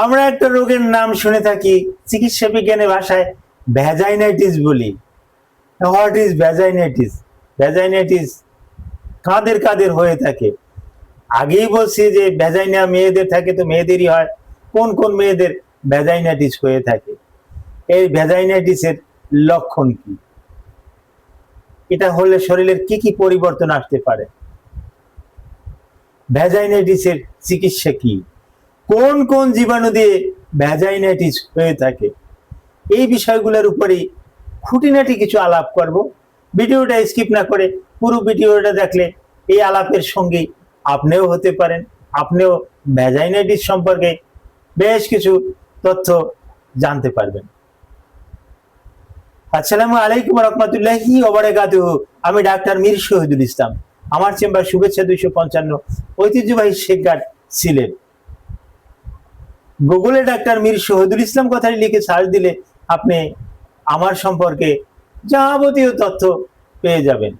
আমরা একটা রোগের নাম শুনে থাকি চিকিৎসা বিজ্ঞানের ভাষায় ভ্যাজাইনাইটিস বলি। What is vaginitis? ভ্যাজাইনাইটিস কাদের কাদের হয়ে থাকে? আগেই বলছি যে ভ্যাজাইনা মেয়েদের থাকে, তো মেয়েদেরই হয়। কোন কোন মেয়েদের ভ্যাজাইনাইটিস হয়ে থাকে? এই ভ্যাজাইনাইটিসের লক্ষণ কি? এটা হলে শরীরের কি কি পরিবর্তন আসতে পারে? ভ্যাজাইনাইটিসের চিকিৎসা কি? কোন কোন জীবাণু দিয়ে ভ্যাজাইনাইটিস হয়ে থাকে? এই বিষয়গুলোর উপরে খুঁটিনাটি কিছু আলাপ করব। ভিডিওটা স্কিপ না করে পুরো ভিডিওটা দেখলে এই আলাপের সঙ্গে আপনিও হতে পারেন, আপনিও ভ্যাজাইনাইটিস সম্পর্কে বেশ কিছু তথ্য জানতে পারবেন। আসসালামু আলাইকুম রহমতুল্লাহি ওয়া বারাকাতুহু। আমি ডাক্তার মীর শহীদুল ইসলাম। আমার চেম্বার শুভেচ্ছা 255, ঐতিহ্যবাহী শেখঘাট, সিলেট। গুগলে ডাক্তার মীর শহীদুল ইসলাম কথাটি লিখে সার্চ দিলে আপনি আমার সম্পর্কে যাবতীয় তথ্য পেয়ে যাবেন।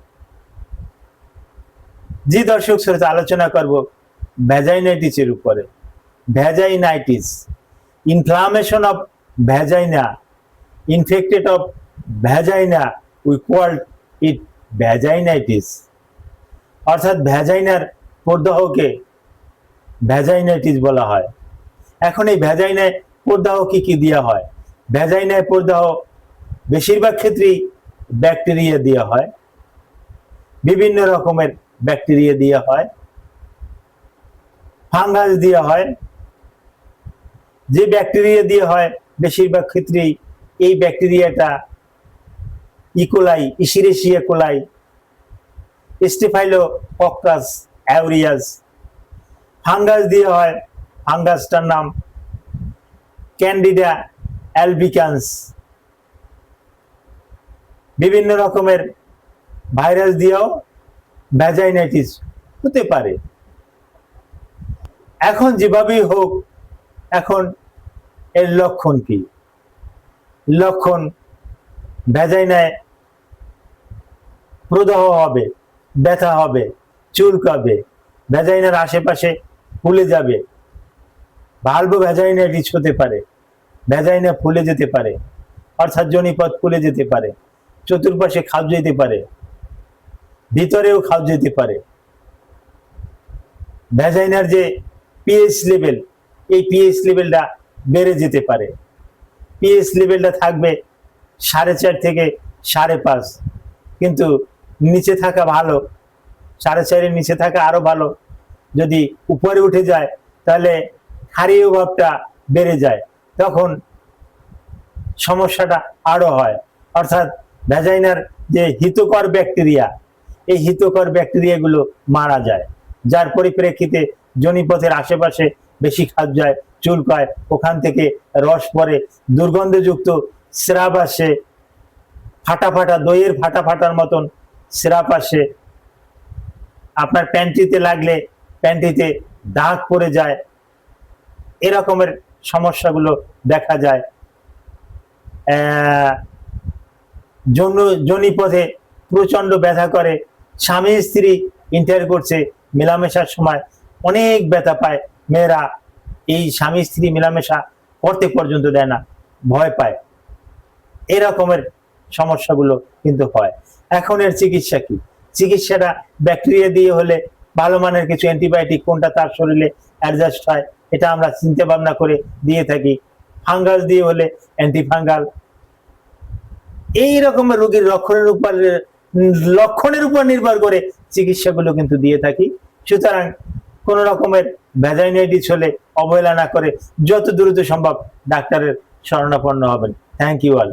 জি দর্শক শ্রোতা, আলোচনা করব ভ্যাজাইনাইটিসের উপরে। Vaginitis, inflammation of vagina, infected of vagina, we call it vaginitis. অর্থাৎ ভ্যাজাইনার প্রদাহকে ভ্যাজাইনাইটিস বলা হয়। এখন এই ভ্যাজাইনায় প্রদাহ কি কি দেওয়া হয়? ভ্যাজাইনায় প্রদাহ বেশিরভাগ ক্ষেত্রেই ব্যাকটেরিয়া দেওয়া হয়, বিভিন্ন রকমের ব্যাকটেরিয়া দেওয়া হয়, ফাঙ্গাস দেওয়া হয়। যে ব্যাকটেরিয়া দেওয়া হয় বেশিরভাগ ক্ষেত্রেই এই ব্যাকটেরিয়াটা ইকোলাই, ইশিরেশিয়া কোলাই, স্টেফাইলোকক্কাস অ্যাউরিয়াস। ফাঙ্গাস দেওয়া হয়, ফাঙ্গাসটার নাম ক্যান্ডিডা অ্যালবিকান্স। বিভিন্ন রকমের ভাইরাস দিয়েও ভ্যাজাইনাইটিস হতে পারে। এখন যেভাবেই হোক, এখন এর লক্ষণ কি? লক্ষণ, ভ্যাজাইনায় প্রদাহ হবে, ব্যথা হবে, চুলকাবে, ভ্যাজাইনার আশেপাশে ফুলে যাবে, ভালভো ভ্যাজাইনাইটিস হতে পারে, ভ্যাজাইনা ফুলে যেতে পারে, অর্থাৎ যোনিপথ ফুলে যেতে পারে, চতুর্পাশে খাদ যেতে পারে, ভিতরেও খাদ যেতে পারে। ভ্যাজাইনার যে পিএইচ লেভেল, এই পিএইচ লেভেলটা বেড়ে যেতে পারে। পিএইচ লেভেলটা থাকবে 4.5 থেকে 5.5, কিন্তু নিচে থাকা ভালো, 4.5-এর নিচে থাকা আরো ভালো। যদি উপরে উঠে যায় তাহলে ক্ষারীয় ভাবটা বেড়ে যায়, তখন সমস্যাটা আরো হয়। অর্থাৎ ভ্যাজাইনার যে হিতকর ব্যাকটেরিয়া, এই হিতকর ব্যাকটেরিয়াগুলো মারা যায়, যার পরিপ্রেক্ষিতে যোনিপথের আশেপাশে বেশি খাদ যায়, চুলকায়, ওখান থেকে রস পড়ে, দুর্গন্ধযুক্ত স্রাব আসে, ফাটা ফাটা দইয়ের ফাটা ফাটার মতন স্রাব আসে। আপনার প্যান্টিতে লাগলে প্যান্টিতে দাগ পড়ে যায়, এরকমের সমস্যাগুলো দেখা যায়। যোনিপথে প্রচন্ড ব্যথা করে, স্বামী স্ত্রী ইন্টার করছে, মেলামেশার সময় অনেক ব্যথা পায়। মেয়েরা এই স্বামী স্ত্রী মেলামেশা করতে পর্যন্ত দেয় না, ভয় পায়। এরকমের সমস্যাগুলো কিন্তু হয়। এখন এর চিকিৎসা কি? চিকিৎসাটা ব্যাকটেরিয়া দিয়ে হলে ভালো মানের কিছু অ্যান্টিবায়োটিক কোনটা তার শরীরে অ্যাডজাস্ট হয়, এটা আমরা চিন্তা ভাবনা করে দিয়ে থাকি। ফাঙ্গাস দিয়ে হলে অ্যান্টিফাঙ্গাল। এই রকমের রোগীর লক্ষণের উপর নির্ভর করে চিকিৎসাগুলো কিন্তু দিয়ে থাকি। সুতরাং কোন রকমের ভ্যাজাইনাইটিস হলে অবহেলা না করে যত দ্রুত সম্ভব ডাক্তারের শরণাপন্ন হবেন। Thank you all.